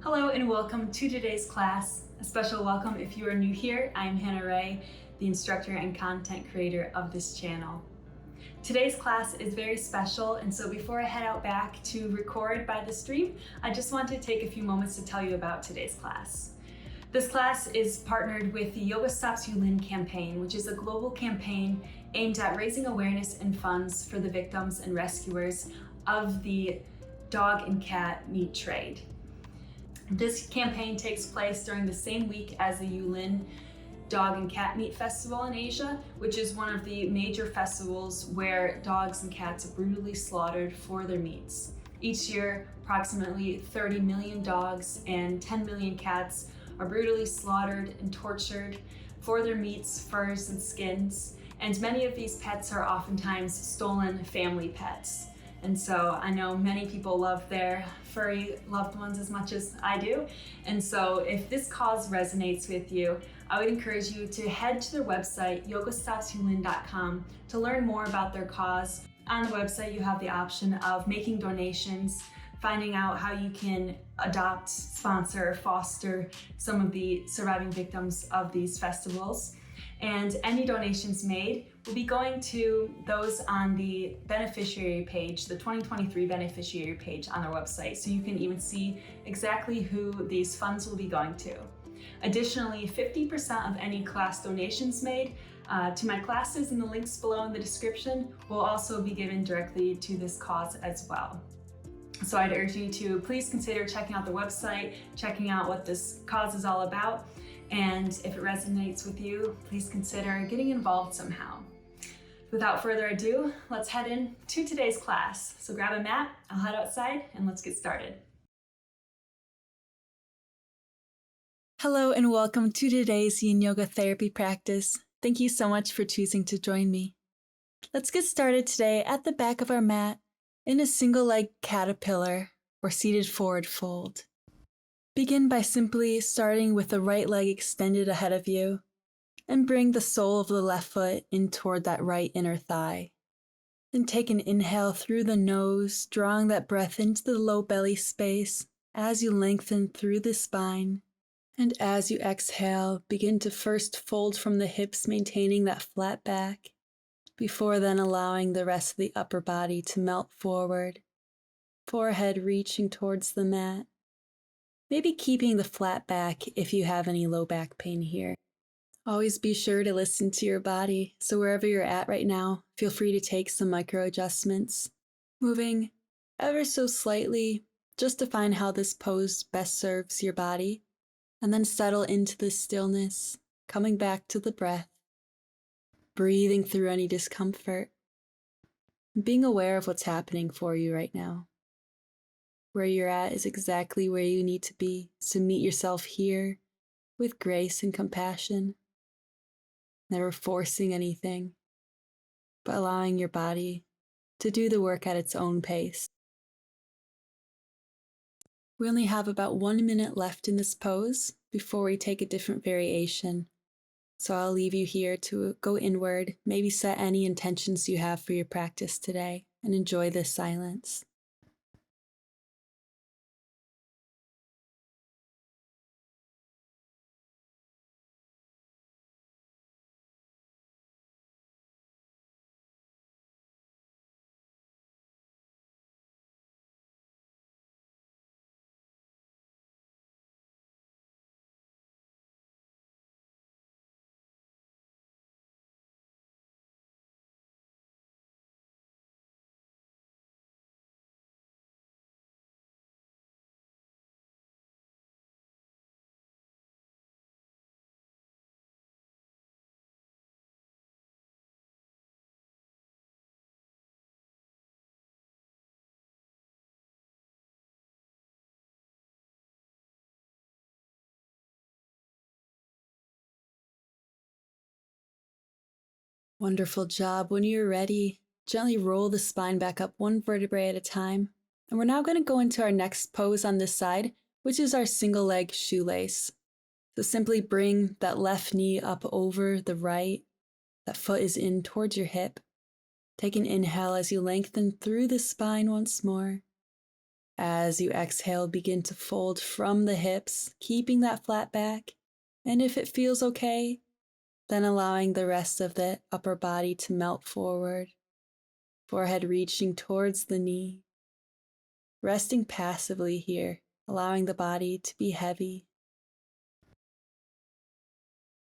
Hello and welcome to today's class. A special welcome if you are new here. I am Hannah Ray, the instructor and content creator of this channel. Today's class is very special, and so before I head out back to record by the stream, I just want to take a few moments to tell you about today's class. This class is partnered with the Yoga Stops Yulin campaign, which is a global campaign aimed at raising awareness and funds for the victims and rescuers of the dog and cat meat trade. This campaign takes place during the same week as the Yulin Dog and Cat Meat Festival in Asia, which is one of the major festivals where dogs and cats are brutally slaughtered for their meats. Each year, approximately 30 million dogs and 10 million cats are brutally slaughtered and tortured for their meats, furs, and skins. And many of these pets are oftentimes stolen family pets. And so I know many people love their furry loved ones as much as I do. And so if this cause resonates with you, I would encourage you to head to their website, yogastopsyulin.com, to learn more about their cause. On the website, you have the option of making donations, finding out how you can adopt, sponsor, foster some of the surviving victims of these festivals. And any donations made will be going to those on the beneficiary page, the 2023 beneficiary page on their website, so you can even see exactly who these funds will be going to. Additionally, 50% of any class donations made to my classes and the links below in the description will also be given directly to this cause as well. So I'd urge you to please consider checking out the website, checking out what this cause is all about, and if it resonates with you, please consider getting involved somehow. Without further ado, let's head into today's class. So grab a mat, I'll head outside, and let's get started. Hello and welcome to today's Yin Yoga Therapy practice. Thank you so much for choosing to join me. Let's get started today at the back of our mat in a single leg caterpillar or seated forward fold. Begin by simply starting with the right leg extended ahead of you and bring the sole of the left foot in toward that right inner thigh. Then take an inhale through the nose, drawing that breath into the low belly space as you lengthen through the spine. And as you exhale, begin to first fold from the hips, maintaining that flat back, before then allowing the rest of the upper body to melt forward, forehead reaching towards the mat. Maybe keeping the flat back if you have any low back pain here. Always be sure to listen to your body, so wherever you're at right now, feel free to take some micro adjustments, moving ever so slightly just to find how this pose best serves your body, and then settle into the stillness, coming back to the breath, breathing through any discomfort, and being aware of what's happening for you right now. Where you're at is exactly where you need to be, so meet yourself here with grace and compassion, never forcing anything, but allowing your body to do the work at its own pace. We only have about 1 minute left in this pose before we take a different variation, so I'll leave you here to go inward, maybe set any intentions you have for your practice today, and enjoy this silence. Wonderful job. When you're ready, gently roll the spine back up one vertebrae at a time. And we're now going to go into our next pose on this side, which is our single leg shoelace. So simply bring that left knee up over the right. That foot is in towards your hip. Take an inhale as you lengthen through the spine once more. As you exhale, begin to fold from the hips, keeping that flat back. And if it feels okay, then allowing the rest of the upper body to melt forward, forehead reaching towards the knee. Resting passively here, allowing the body to be heavy.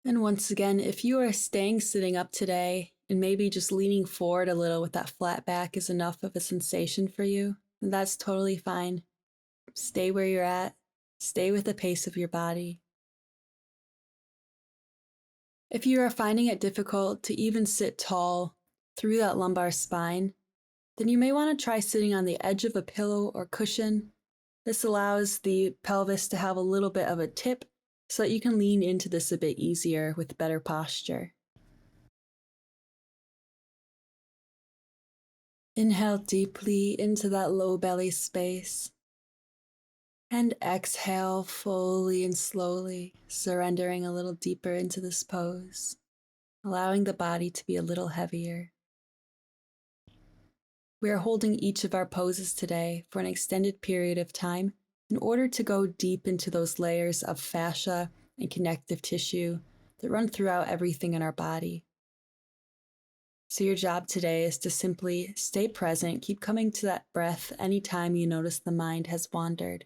And once again, if you are staying sitting up today and maybe just leaning forward a little with that flat back is enough of a sensation for you, then that's totally fine. Stay where you're at. Stay with the pace of your body. If you are finding it difficult to even sit tall through that lumbar spine, then you may want to try sitting on the edge of a pillow or cushion. This allows the pelvis to have a little bit of a tip so that you can lean into this a bit easier with better posture. Inhale deeply into that low belly space. And exhale fully and slowly, surrendering a little deeper into this pose, allowing the body to be a little heavier. We are holding each of our poses today for an extended period of time in order to go deep into those layers of fascia and connective tissue that run throughout everything in our body. So your job today is to simply stay present, keep coming to that breath anytime you notice the mind has wandered.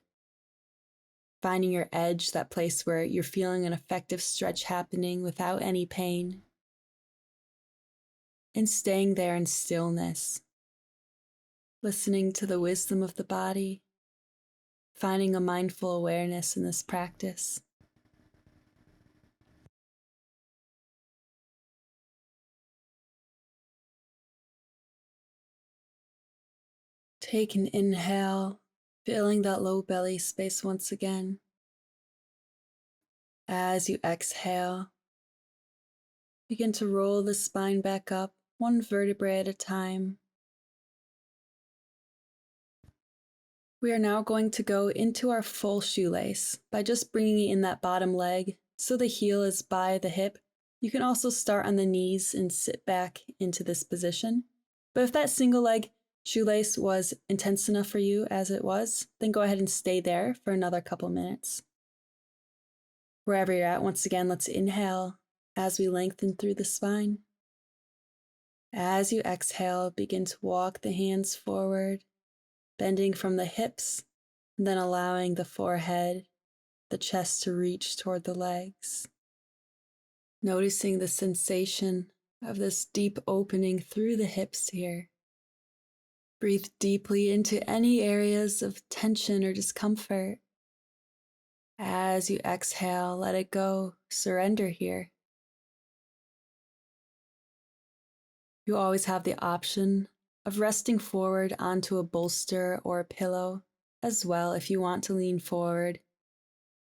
Finding your edge, that place where you're feeling an effective stretch happening without any pain. And staying there in stillness, listening to the wisdom of the body, finding a mindful awareness in this practice. Take an inhale, filling that low belly space once again. As you exhale, begin to roll the spine back up, one vertebrae at a time. We are now going to go into our full shoelace by just bringing in that bottom leg so the heel is by the hip. You can also start on the knees and sit back into this position. But if that single leg shoelace was intense enough for you as it was, then go ahead and stay there for another couple minutes. Wherever you're at, once again, let's inhale as we lengthen through the spine. As you exhale, begin to walk the hands forward, bending from the hips, and then allowing the forehead, the chest to reach toward the legs. Noticing the sensation of this deep opening through the hips here. Breathe deeply into any areas of tension or discomfort. As you exhale, let it go. Surrender here. You always have the option of resting forward onto a bolster or a pillow as well if you want to lean forward,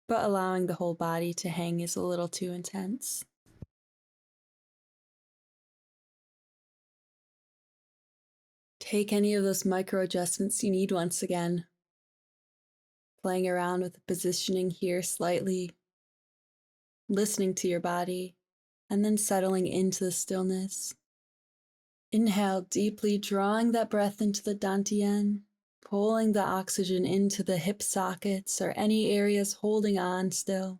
but allowing the whole body to hang is a little too intense. Take any of those micro adjustments you need once again. Playing around with the positioning here slightly, listening to your body, and then settling into the stillness. Inhale deeply, drawing that breath into the dantian, pulling the oxygen into the hip sockets or any areas holding on still.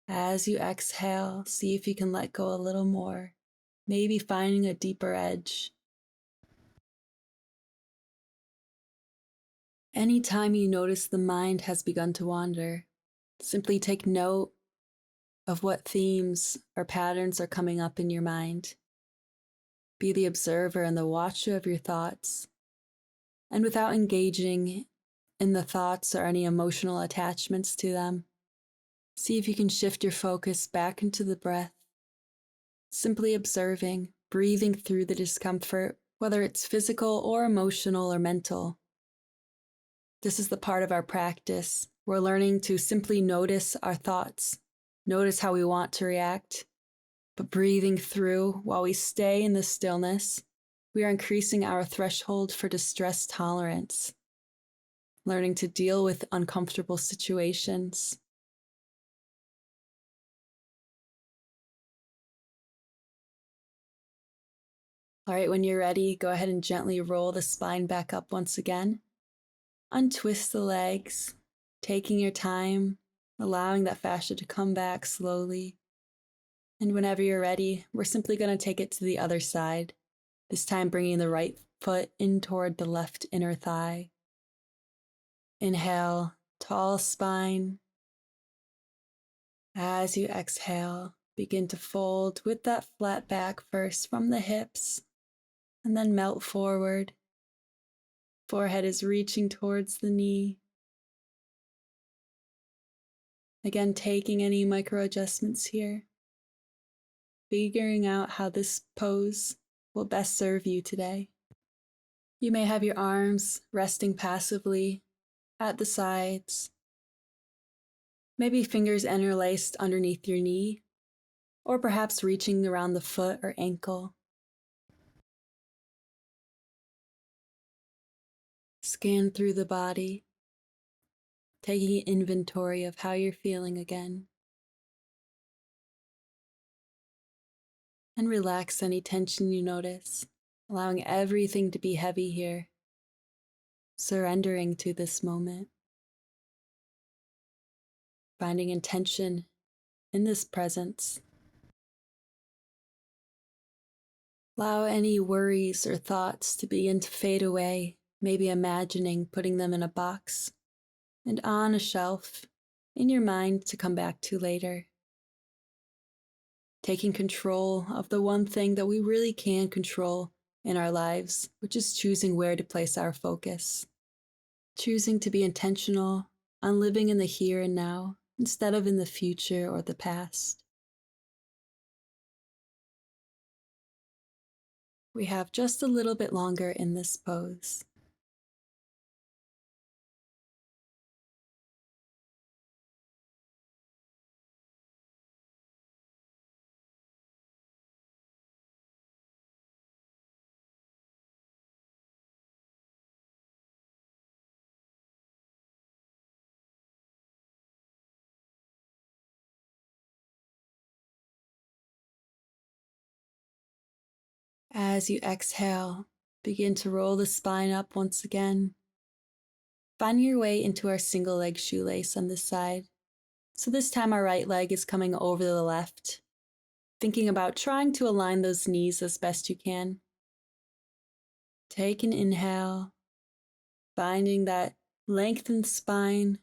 As you exhale, see if you can let go a little more, maybe finding a deeper edge. Anytime you notice the mind has begun to wander, simply take note of what themes or patterns are coming up in your mind. Be the observer and the watcher of your thoughts. And without engaging in the thoughts or any emotional attachments to them, see if you can shift your focus back into the breath, simply observing, breathing through the discomfort, whether it's physical or emotional or mental. This is the part of our practice. We're learning to simply notice our thoughts, notice how we want to react, but breathing through while we stay in the stillness, we are increasing our threshold for distress tolerance, learning to deal with uncomfortable situations. All right, when you're ready, go ahead and gently roll the spine back up once again. Untwist the legs, taking your time, allowing that fascia to come back slowly. And whenever you're ready, we're simply going to take it to the other side, this time bringing the right foot in toward the left inner thigh. Inhale, tall spine. As you exhale, begin to fold with that flat back first from the hips, and then melt forward. Forehead is reaching towards the knee. Again, taking any micro adjustments here. Figuring out how this pose will best serve you today. You may have your arms resting passively at the sides, maybe fingers interlaced underneath your knee, or perhaps reaching around the foot or ankle. Scan through the body, taking inventory of how you're feeling again. And relax any tension you notice, allowing everything to be heavy here, surrendering to this moment, finding intention in this presence. Allow any worries or thoughts to begin to fade away, maybe imagining putting them in a box and on a shelf in your mind to come back to later. Taking control of the one thing that we really can control in our lives, which is choosing where to place our focus. Choosing to be intentional on living in the here and now instead of in the future or the past. We have just a little bit longer in this pose. As you exhale, begin to roll the spine up once again. Find your way into our single leg shoelace on this side. So this time our right leg is coming over the left, thinking about trying to align those knees as best you can. Take an inhale, finding that lengthened spine,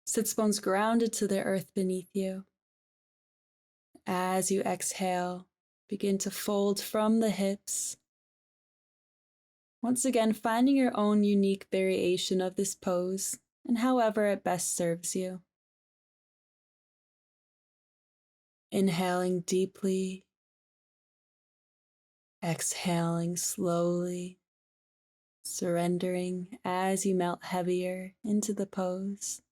sits bones grounded to the earth beneath you. As you exhale, begin to fold from the hips. Once again, finding your own unique variation of this pose and however it best serves you. Inhaling deeply, exhaling slowly, surrendering as you melt heavier into the pose.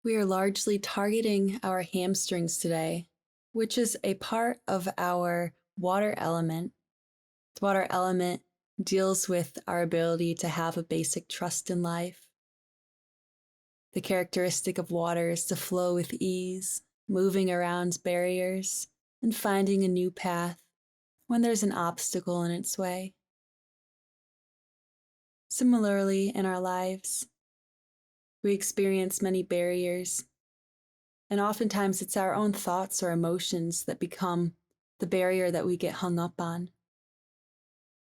We are largely targeting our hamstrings today, which is a part of our water element. The water element deals with our ability to have a basic trust in life. The characteristic of water is to flow with ease, moving around barriers, and finding a new path when there's an obstacle in its way. Similarly, in our lives, we experience many barriers, and oftentimes it's our own thoughts or emotions that become the barrier that we get hung up on.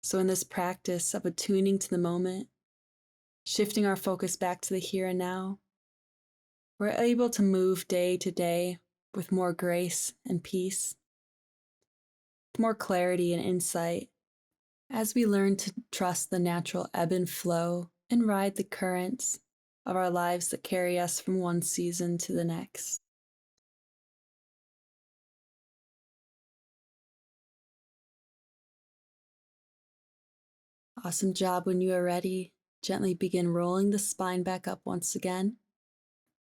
So in this practice of attuning to the moment, shifting our focus back to the here and now, we're able to move day to day with more grace and peace, with more clarity and insight, as we learn to trust the natural ebb and flow and ride the currents of our lives that carry us from one season to the next. Awesome job. When you are ready, gently begin rolling the spine back up once again.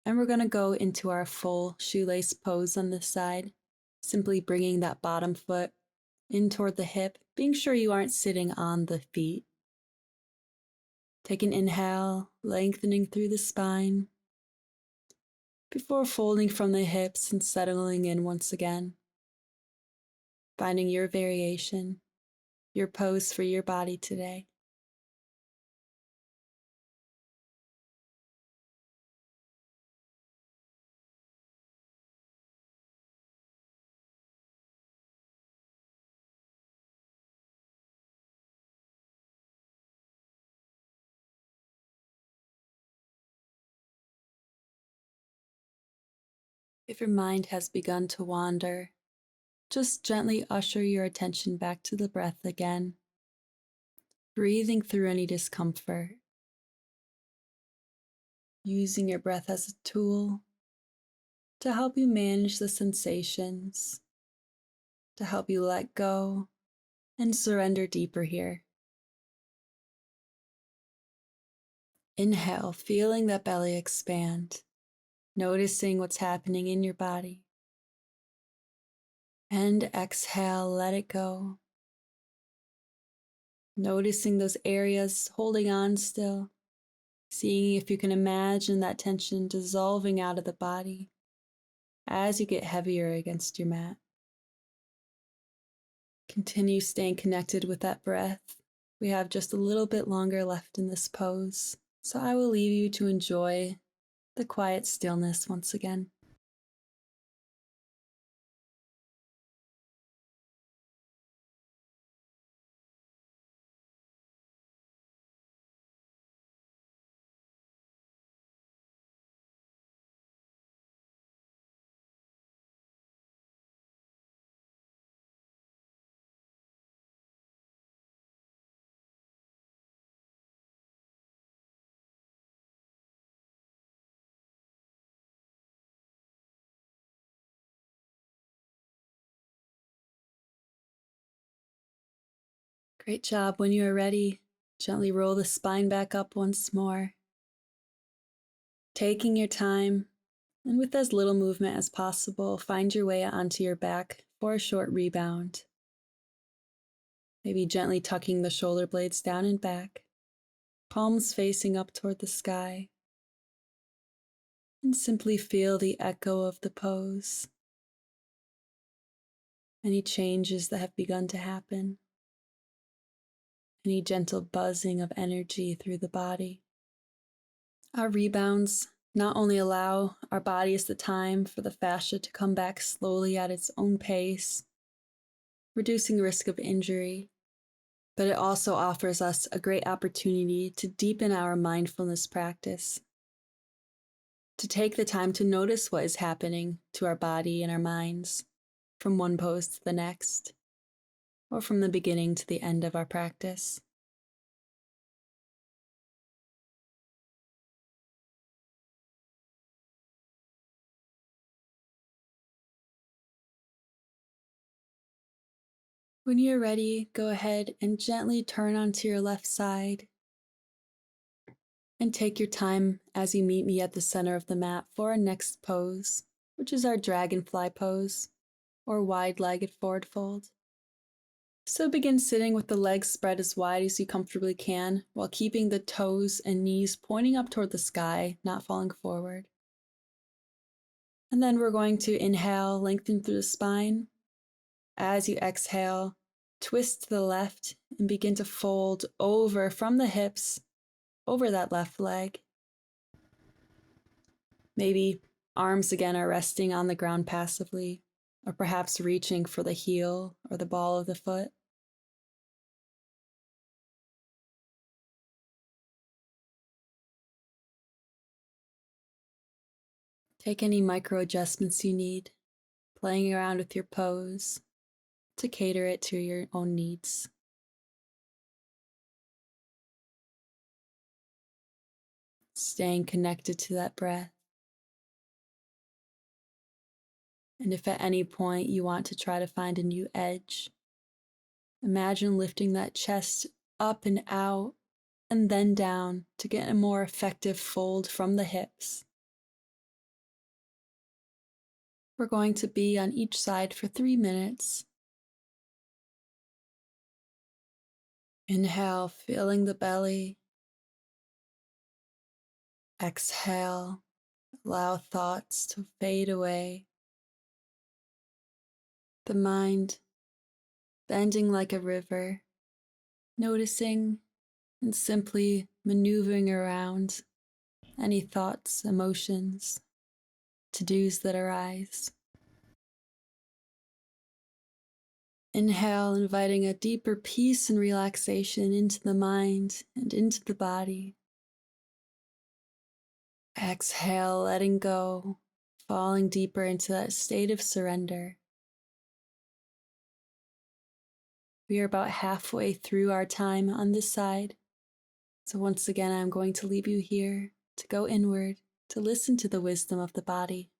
And we're going to go into our full shoelace pose on this side, simply bringing that bottom foot in toward the hip, being sure you aren't sitting on the feet. Take an inhale, lengthening through the spine, before folding from the hips and settling in once again, finding your variation, your pose for your body today. If your mind has begun to wander, just gently usher your attention back to the breath again, breathing through any discomfort, using your breath as a tool to help you manage the sensations, to help you let go and surrender deeper here. Inhale, feeling that belly expand, noticing what's happening in your body. And exhale, let it go. Noticing those areas holding on still, seeing if you can imagine that tension dissolving out of the body as you get heavier against your mat. Continue staying connected with that breath. We have just a little bit longer left in this pose, so I will leave you to enjoy the quiet stillness once again. Great job. When you are ready, gently roll the spine back up once more. Taking your time, and with as little movement as possible, find your way onto your back for a short rebound. Maybe gently tucking the shoulder blades down and back, palms facing up toward the sky, and simply feel the echo of the pose. Any changes that have begun to happen. Any gentle buzzing of energy through the body. Our rebounds not only allow our bodies the time for the fascia to come back slowly at its own pace, reducing risk of injury, but it also offers us a great opportunity to deepen our mindfulness practice, to take the time to notice what is happening to our body and our minds from one pose to the next, or from the beginning to the end of our practice. When you're ready, go ahead and gently turn onto your left side and take your time as you meet me at the center of the mat for our next pose, which is our Dragonfly pose, or wide-legged forward fold. So begin sitting with the legs spread as wide as you comfortably can, while keeping the toes and knees pointing up toward the sky, not falling forward. And then we're going to inhale, lengthen through the spine. As you exhale, twist to the left and begin to fold over from the hips, over that left leg. Maybe arms again are resting on the ground passively, or perhaps reaching for the heel or the ball of the foot. Take any micro adjustments you need, playing around with your pose to cater it to your own needs. Staying connected to that breath. And if at any point you want to try to find a new edge, imagine lifting that chest up and out and then down to get a more effective fold from the hips. We're going to be on each side for 3 minutes. Inhale, filling the belly. Exhale, allow thoughts to fade away. The mind bending like a river, noticing and simply maneuvering around any thoughts, emotions, to-dos that arise. Inhale, inviting a deeper peace and relaxation into the mind and into the body. Exhale, letting go, falling deeper into that state of surrender. We are about halfway through our time on this side. So once again, I'm going to leave you here to go inward, to listen to the wisdom of the body.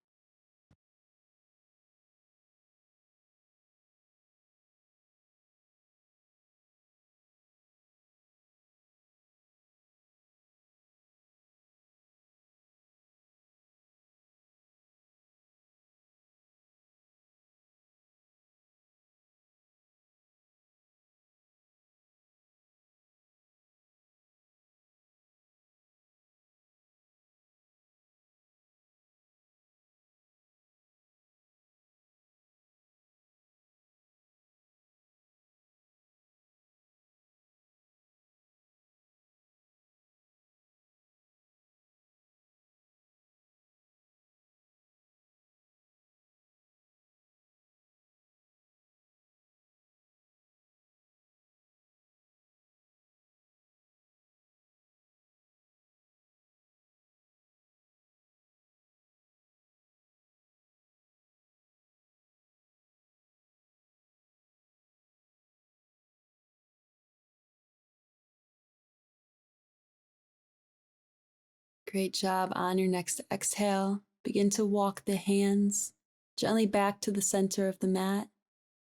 Great job. On your next exhale, begin to walk the hands gently back to the center of the mat,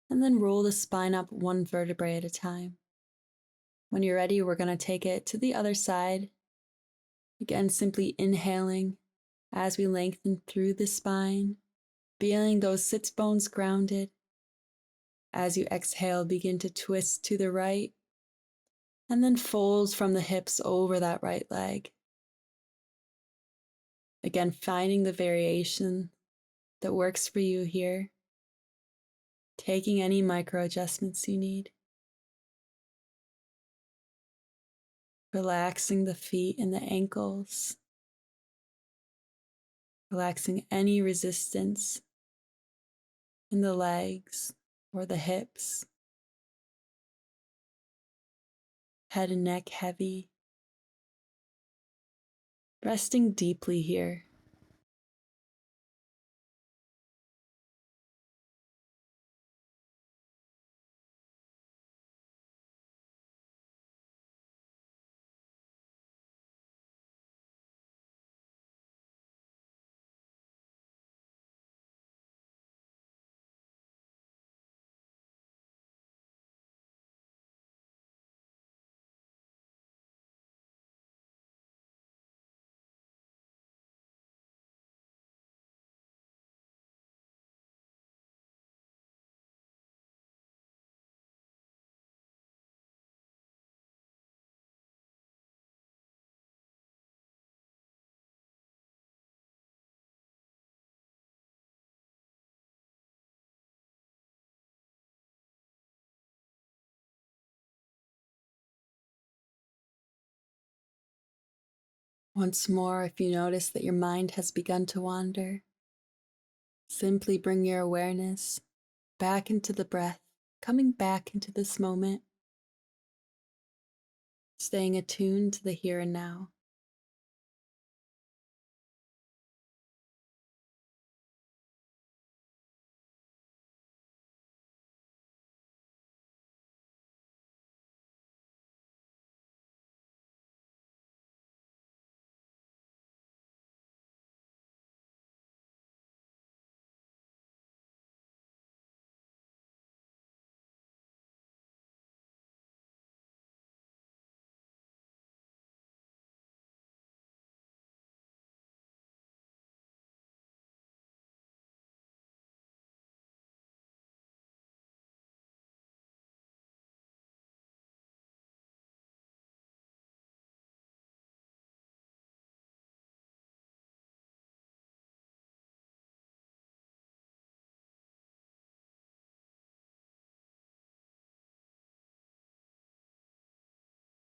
and then roll the spine up one vertebrae at a time. When you're ready, we're going to take it to the other side. Again, simply inhaling as we lengthen through the spine, feeling those sits bones grounded. As you exhale, begin to twist to the right, and then fold from the hips over that right leg. Again, finding the variation that works for you here, taking any micro adjustments you need. Relaxing the feet and the ankles, relaxing any resistance in the legs or the hips. Head and neck heavy. Resting deeply here. Once more, if you notice that your mind has begun to wander, simply bring your awareness back into the breath, coming back into this moment, staying attuned to the here and now.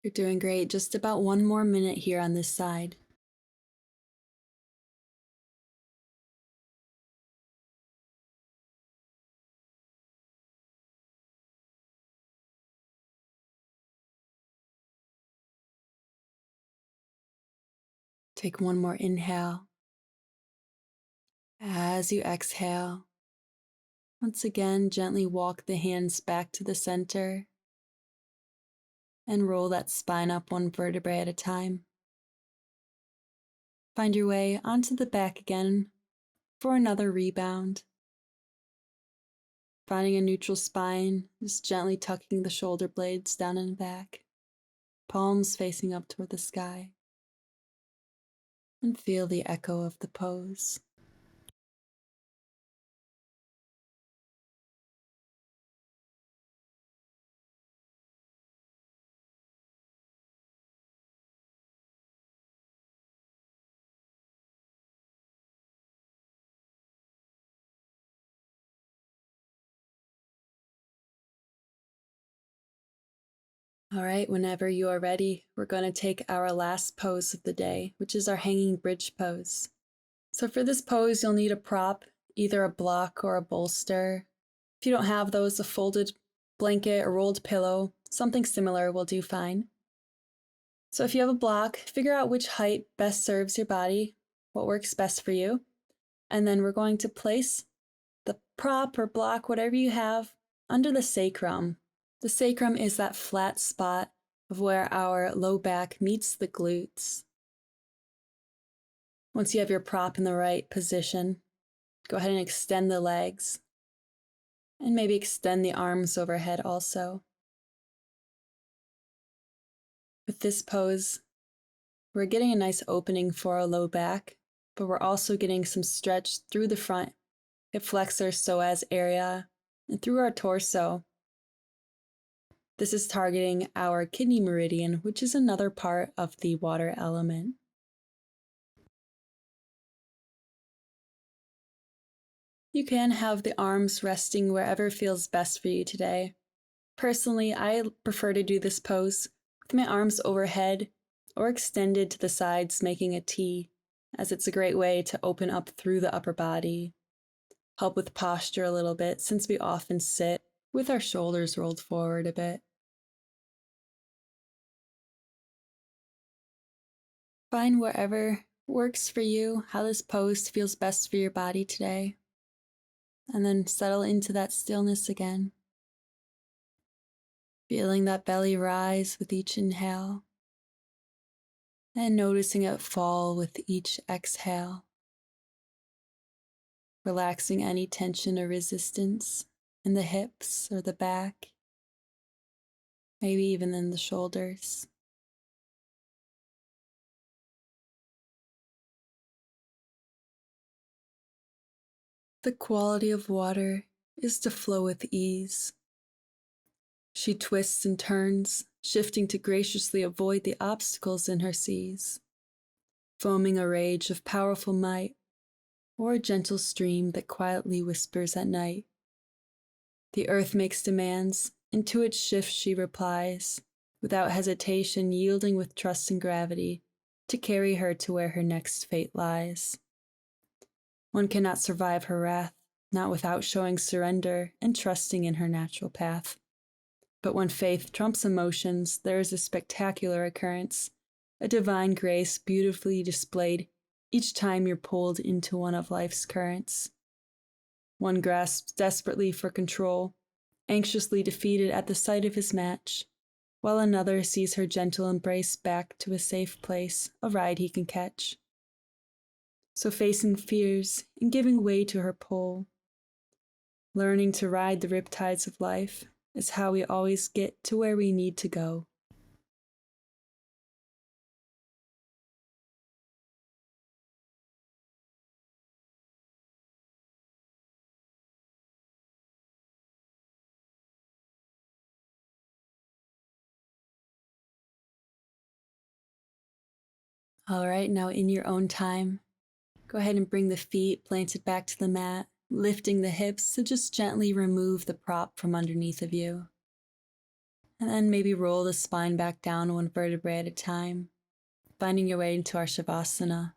You're doing great. Just about one more minute here on this side. Take one more inhale. As you exhale, once again, gently walk the hands back to the center and roll that spine up one vertebrae at a time. Find your way onto the back again for another rebound. Finding a neutral spine, just gently tucking the shoulder blades down and back, palms facing up toward the sky. And feel the echo of the pose. All right, whenever you are ready, we're going to take our last pose of the day, which is our hanging bridge pose. So for this pose, you'll need a prop, either a block or a bolster. If you don't have those, a folded blanket or rolled pillow, something similar will do fine. So if you have a block, figure out which height best serves your body, what works best for you. And then we're going to place the prop or block, whatever you have, under the sacrum. The sacrum is that flat spot of where our low back meets the glutes. Once you have your prop in the right position, go ahead and extend the legs, and maybe extend the arms overhead also. With this pose, we're getting a nice opening for our low back, but we're also getting some stretch through the front hip flexor psoas area and through our torso. This is targeting our kidney meridian, which is another part of the water element. You can have the arms resting wherever feels best for you today. Personally, I prefer to do this pose with my arms overhead or extended to the sides, making a T, as it's a great way to open up through the upper body, help with posture a little bit, since we often sit with our shoulders rolled forward a bit. Find wherever works for you, how this pose feels best for your body today, and then settle into that stillness again. Feeling that belly rise with each inhale, and noticing it fall with each exhale. Relaxing any tension or resistance in the hips or the back, maybe even in the shoulders. The quality of water is to flow with ease. She twists and turns, shifting to graciously avoid the obstacles in her seas, foaming a rage of powerful might, or a gentle stream that quietly whispers at night. The earth makes demands, and to its shift she replies, without hesitation, yielding with trust and gravity to carry her to where her next fate lies. One cannot survive her wrath, not without showing surrender and trusting in her natural path. But when faith trumps emotions, there is a spectacular occurrence, a divine grace beautifully displayed each time you're pulled into one of life's currents. One grasps desperately for control, anxiously defeated at the sight of his match, while another sees her gentle embrace back to a safe place, a ride he can catch. So facing fears and giving way to her pull, learning to ride the riptides of life is how we always get to where we need to go. All right, now in your own time, go ahead and bring the feet planted back to the mat, lifting the hips to just gently remove the prop from underneath of you. And then maybe roll the spine back down one vertebrae at a time, finding your way into our Savasana.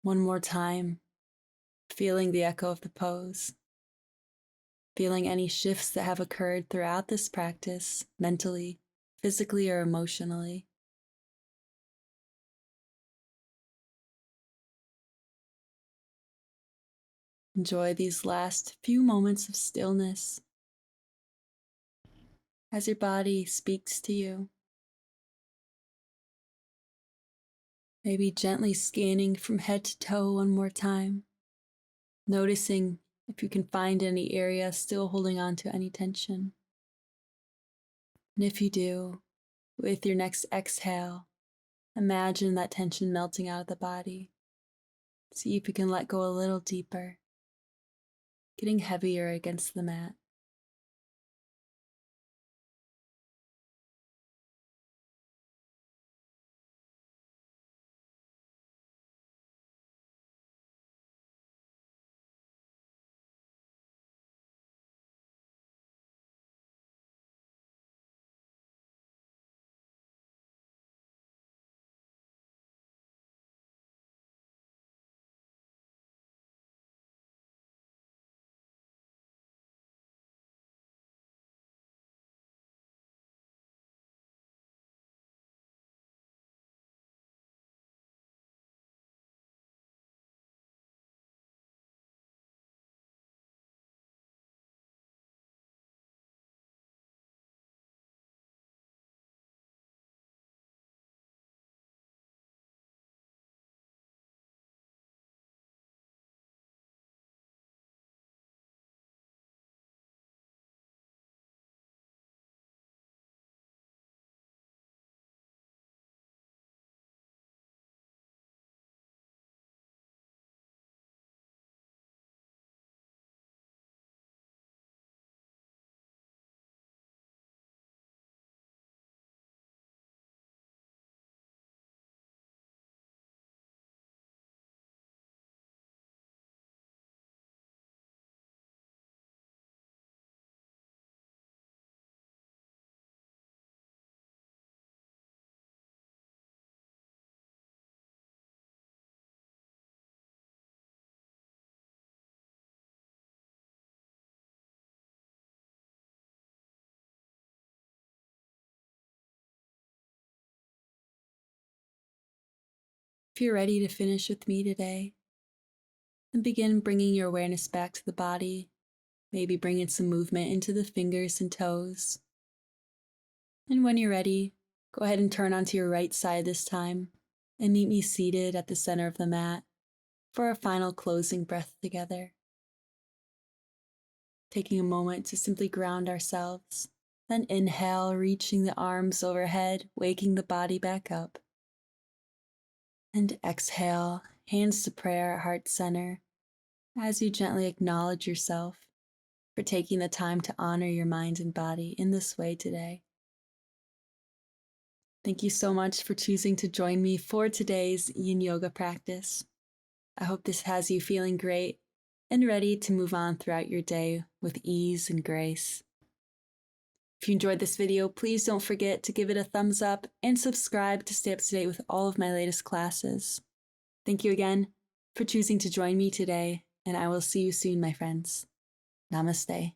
One more time, feeling the echo of the pose, feeling any shifts that have occurred throughout this practice, mentally, physically, or emotionally. Enjoy these last few moments of stillness as your body speaks to you. Maybe gently scanning from head to toe one more time, noticing if you can find any area still holding on to any tension. And if you do, with your next exhale, imagine that tension melting out of the body. See if you can let go a little deeper, getting heavier against the mat. If you're ready to finish with me today, then begin bringing your awareness back to the body, maybe bringing some movement into the fingers and toes. And when you're ready, go ahead and turn onto your right side this time and meet me seated at the center of the mat for our final closing breath together. Taking a moment to simply ground ourselves, then inhale, reaching the arms overhead, waking the body back up. And exhale, hands to prayer at heart center, as you gently acknowledge yourself for taking the time to honor your mind and body in this way today. Thank you so much for choosing to join me for today's Yin Yoga practice. I hope this has you feeling great and ready to move on throughout your day with ease and grace. If you enjoyed this video, please don't forget to give it a thumbs up and subscribe to stay up to date with all of my latest classes. Thank you again for choosing to join me today, and I will see you soon, my friends. Namaste.